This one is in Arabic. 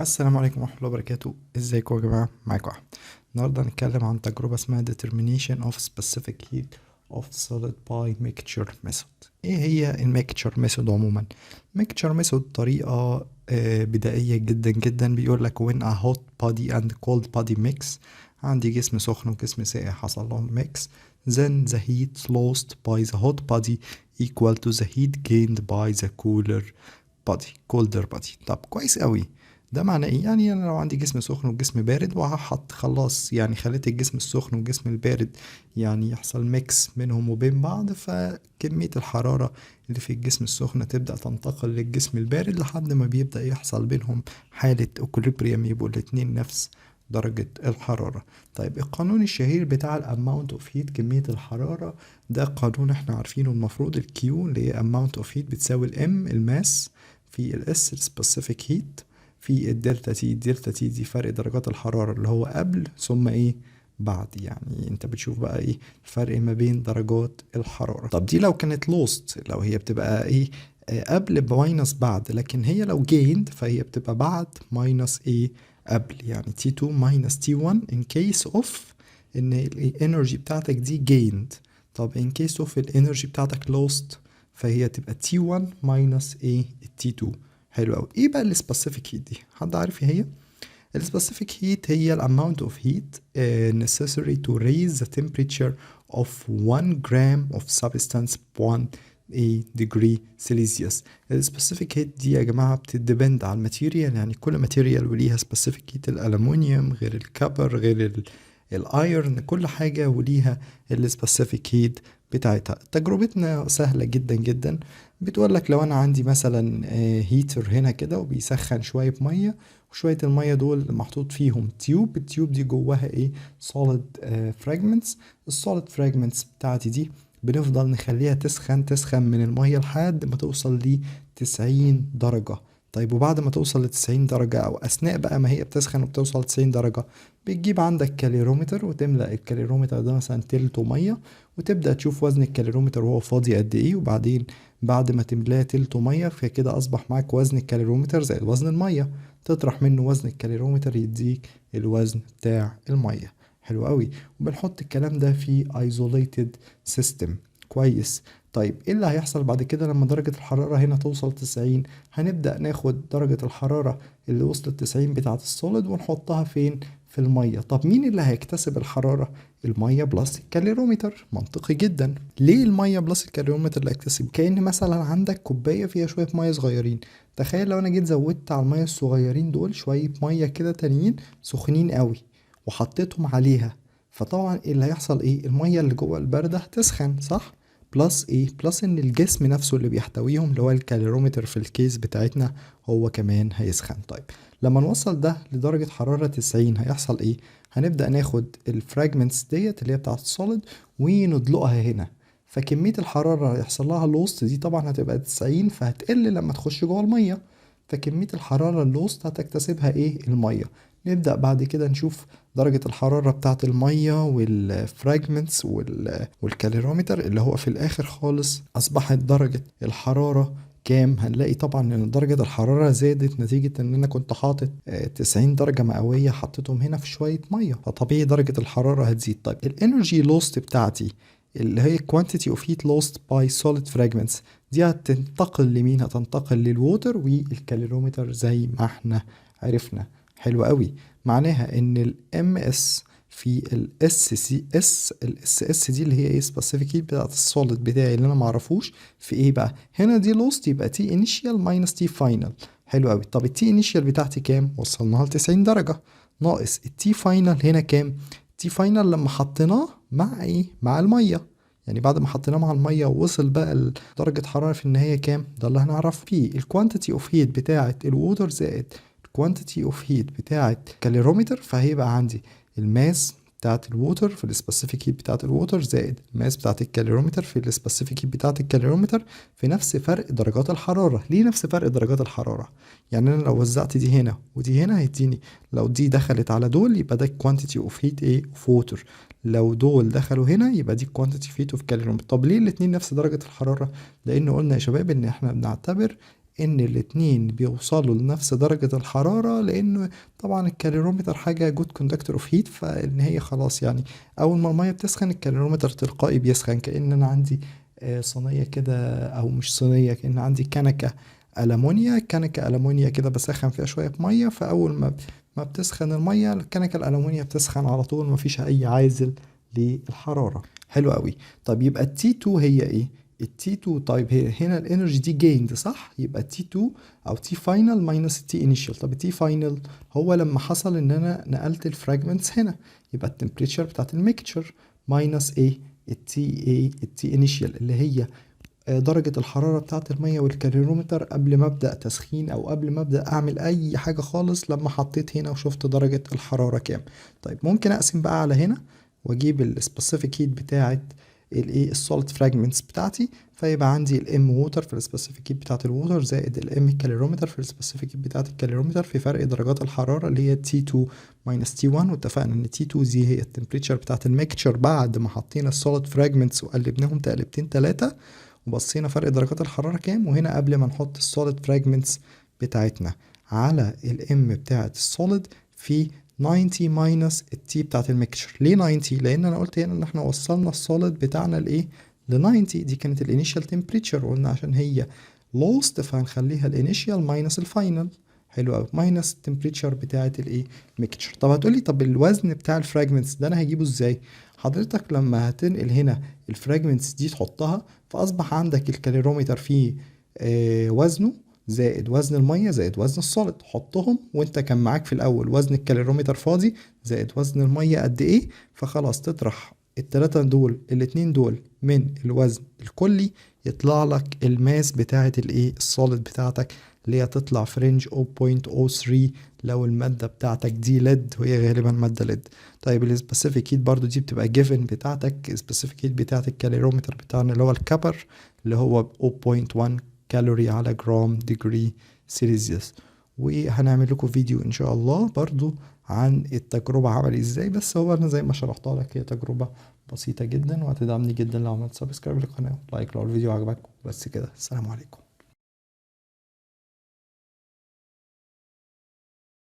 السلام عليكم ورحمة الله وبركاته. ازيكم يا جماعة؟ معاكم احمد. النهاردة هنتكلم عن تجربة اسمها determination of specific heat of solid by mixture method. ايه هي الميكتشر ميثود عموما؟ الميكتشر ميثود طريقة بدائية جدا جدا. بيقول لك when a hot body and cold body mix، عندي جسم سخن وجسم ساقع حصل لهم mix، then the heat lost by the hot body equal to the heat gained by the colder body. طب كويس قوي. ده معناه ايه؟ يعني انا لو عندي جسم سخن وجسم بارد وهحط خلاص، يعني خليت الجسم السخن والجسم البارد يعني يحصل ميكس بينهم وبين بعض، فكمية الحرارة اللي في الجسم السخن تبدأ تنتقل للجسم البارد لحد ما بيبدأ يحصل بينهم حالة اكوليبريم، يبقوا الاتنين نفس درجة الحرارة. طيب القانون الشهير بتاع الاماونت اوف هيت، كمية الحرارة، ده قانون احنا عارفينه. المفروض الكيو اللي هي اماونت اوف هيت بتساوي الام الماس في الاس السبيسيفيك هيت في الدلتا تي. الدلتا تي دي فرق درجات الحرارة اللي هو قبل ثم ايه بعد، يعني انت بتشوف بقى ايه الفرق ما بين درجات الحرارة. طب دي لو كانت لوست، لو هي بتبقى ايه قبل بماينس بعد، لكن هي لو جيند فهي بتبقى بعد ماينس ايه قبل، يعني تي 2 ماينس تي 1 in case of ان الانرجي بتاعتك دي جيند. طب in case of الانرجي بتاعتك lost فهي تبقى تي 1 ماينس ايه التي 2. حلو قوي. ايه بقى السبيسيفيك هيت دي؟ حد عارف ايه هي؟ السبيسيفيك هيت هي الاماونت اوف هيت necessary to raise the temperature of 1 gram of substance 1 a degree Celsius. السبيسيفيك هيت دي يا جماعة بتدبند على الماتيريال، يعني كل ماتيريال وليها سبيسيفيك هيت. الألمونيوم غير الكبر غير الايرن، كل حاجة وليها السبيسيفيك هيت بتاعتها. تجربتنا سهلة جدا جدا. بتقول لك لو انا عندي مثلا هيتر هنا كده وبيسخن شوية مية، وشوية المية دول محطوط فيهم تيوب. التيوب دي جواها ايه؟ solid fragments. السوليد fragments بتاعتي دي بنفضل نخليها تسخن من المية لحد ما توصل ل 90 درجة. طيب وبعد ما توصل ل 90 درجة او اثناء بقى ما هي بتسخن وبتوصل ل 90 درجة، بتجيب عندك كاليرومتر وتملأ الكاليرومتر ده مثلا تلته مية، وتبدأ تشوف وزن الكاليرومتر وهو فاضي قد ايه. وبعدين بعد ما تملاه تلته مية فكده أصبح معاك وزن الكاليرومتر زائد وزن المية، تطرح منه وزن الكاليرومتر يديك الوزن بتاع المية. حلو قوي. وبنحط الكلام ده في isolated system. كويس. طيب ايه اللي هيحصل بعد كده لما درجة الحرارة هنا توصل 90؟ هنبدأ ناخد درجة الحرارة اللي وصلت 90 بتاعة السوليد ونحطها فين؟ في المية. طب مين اللي هيكتسب الحرارة؟ المية بلس الكاليرومتر. منطقي جدا. ليه المية بلس الكاليرومتر اللي هيكتسب؟ كأن مثلا عندك كوباية فيها شوية مية صغيرين، تخيل لو انا جيت زودت على المية الصغيرين دول شوية مية كده تانيين سخنين قوي وحطيتهم عليها، فطبعا اللي هيحصل ايه؟ المية اللي جوه الباردة هتسخن، صح؟ بلس ايه؟ بلس ان الجسم نفسه اللي بيحتويهم اللي هو الكاليرومتر في الكيس بتاعتنا هو كمان هيسخن. طيب لما نوصل ده لدرجة حرارة 90 هيحصل ايه؟ هنبدأ ناخد الفراجمنتس ديت اللي هي بتاعت السوليد وندلقها هنا، فكمية الحرارة هيحصل لها لوست دي طبعا هتبقى 90، فهتقل لما تخش جوه المية، فكمية الحرارة اللوست هتكتسبها ايه؟ المية. نبدأ بعد كده نشوف درجة الحرارة بتاعت المية والفراجمنتس والكاليرومتر اللي هو في الآخر خالص أصبحت درجة الحرارة كام. هنلاقي طبعا ان درجة الحرارة زادت نتيجة ان انا كنت حاطط 90 درجة مئوية حطيتهم هنا في شوية مية، فطبيعي درجة الحرارة هتزيد. طيب الانرجي لوست بتاعتي اللي هي quantity of heat lost by solid fragments دي هتنتقل لمين؟ هتنتقل للووتر والكاليرومتر زي ما احنا عرفنا. حلو قوي. معناها ان الام اس في الاس سي اس، الاس اس دي اللي هي ايه؟ سبيسيفيك هيت بتاعت السوليد بتاعي اللي انا معرفوش في ايه بقى. هنا دي لوست يبقى تي انيشيال ماينس تي فاينل. حلو قوي. طب التي انيشيال بتاعتي كام؟ وصلناها ل 90 درجة، ناقص التي فاينل هنا كام؟ تي فاينل لما حطيناه مع ايه؟ مع المية، يعني بعد ما حطيناه مع المية ووصل بقى درجة حرارة في النهاية كام؟ ده اللي هنعرف فيه الكوانتيتي اوف هيت بتاعة الووتر زائد الكوانتيتي اوف هيت بتاعة كاليرومتر. فهيبقى عندي الماس بتاعة الووتر في السبيسيفيك هيت بتاعة الووتر زائد الماس بتاعة الكاليرومتر في السبيسيفيك هيت بتاعة الكاليرومتر في نفس فرق درجات الحرارة. ليه نفس فرق درجات الحرارة؟ يعني انا لو وزعت دي هنا ودي هنا هيديني، لو دي دخلت على دول يبقى ده كوانتيتي اوف هيت ايه؟ اوف ووتر. لو دول دخلوا هنا يبقى دي كوانتيتي هيت اوف كاليرومتر. طب ليه الاتنين نفس درجة الحرارة؟ لان قلنا يا شباب ان احنا بنعتبر ان الاتنين بيوصلوا لنفس درجة الحرارة، لانه طبعا الكاليرومتر حاجة جود كوندكتور اوف هيت، فان هي خلاص يعني اول ما المية بتسخن الكاليرومتر تلقائي بيسخن، كأن انا عندي صينية كده، او مش صينية، كأن عندي كنكة ألمونيا كده بسخن فيها شوية مية، فأول ما بتسخن المية الكنكة الألمونيا بتسخن على طول، مفيش أي عازل للحرارة. حلو قوي. طب يبقى التي 2 هي ايه؟ التي 2، طيب هي هنا الانرجي دي جيند صح؟ يبقى تي 2 او تي فاينل ماينس التي انيشال. طب التي فاينل هو لما حصل ان انا نقلت الفراجمنتس هنا، يبقى التمبريتشر بتاعت الميكتشر ماينس ايه؟ التي انيشال اللي هي درجة الحرارة بتاعة المية والكالوريمتر قبل ما أبدأ تسخين أو قبل ما أبدأ أعمل أي حاجة خالص، لما حطيت هنا وشفت درجة الحرارة كام. طيب ممكن أقسم بقى على هنا وأجيب السبيسيفيك هيت بتاعة السوليد فراجمنتس بتاعتي، فيبقى عندي الام ووتر في السبيسيفيك هيت بتاعة الووتر زائد الام كالوريمتر في السبيسيفيك هيت بتاعة الكالوريمتر في فرق درجات الحرارة اللي هي تي 2 ماينس تي 1. واتفقنا ان تي 2 دي هي التمبريتشر بتاعة الميكتشر بعد ما حطينا السوليد فراجمنتس وقلبناهم تقلبتين تلاتة، وبصينا فرق درجات الحرارة كام. وهنا قبل ما نحط السوليد فراجمنتس بتاعتنا على الام بتاعت السوليد في 90 ماينس التي بتاعت الميكشر. ليه 90؟ لان انا قلت هنا ان احنا وصلنا السوليد بتاعنا لايه؟ ل 90. دي كانت الانيشال تمبريتشر، وقلنا عشان هي لوست فهنخليها الانيشال ماينس الفاينل. حلو قوي. ماينس التمبريتشر بتاعت الايه؟ ميكشر. طب هتقولي طب الوزن بتاع الفراجمنتس ده انا هجيبه ازاي؟ حضرتك لما هتنقل هنا الفراجمنتس دي تحطها، فأصبح عندك الكاليرومتر فيه وزنه زائد وزن المية زائد وزن السوليد، حطهم وانت كان معاك في الأول وزن الكاليرومتر فاضي زائد وزن المية قد ايه، فخلاص تطرح التلاتة دول الاتنين دول من الوزن الكلي، يطلع لك الماس بتاعة الايه؟ السوليد بتاعتك، اللي هي تطلع في رينج 0.03 لو المادة بتاعتك دي ليد، وهي غالبا مادة ليد. طيب السبيسيفيك هيت برضو دي بتبقى جيفن بتاعتك، السبيسيفيك هيت بتاعت الكالوريمتر بتاعنا اللي هو الكبر، اللي هو 0.1 كالوري على جرام ديجري سيليزيوس. وهنعمل لكم فيديو ان شاء الله برضو عن التجربة عملي ازاي، بس هو انا زي ما شرحتها لك هي تجربة بسيطة جدا، وهتدعمني جدا لو عملت سبسكرايب للقناة، لايك لو الفيديو عجبك. بس كده، السلام عليكم.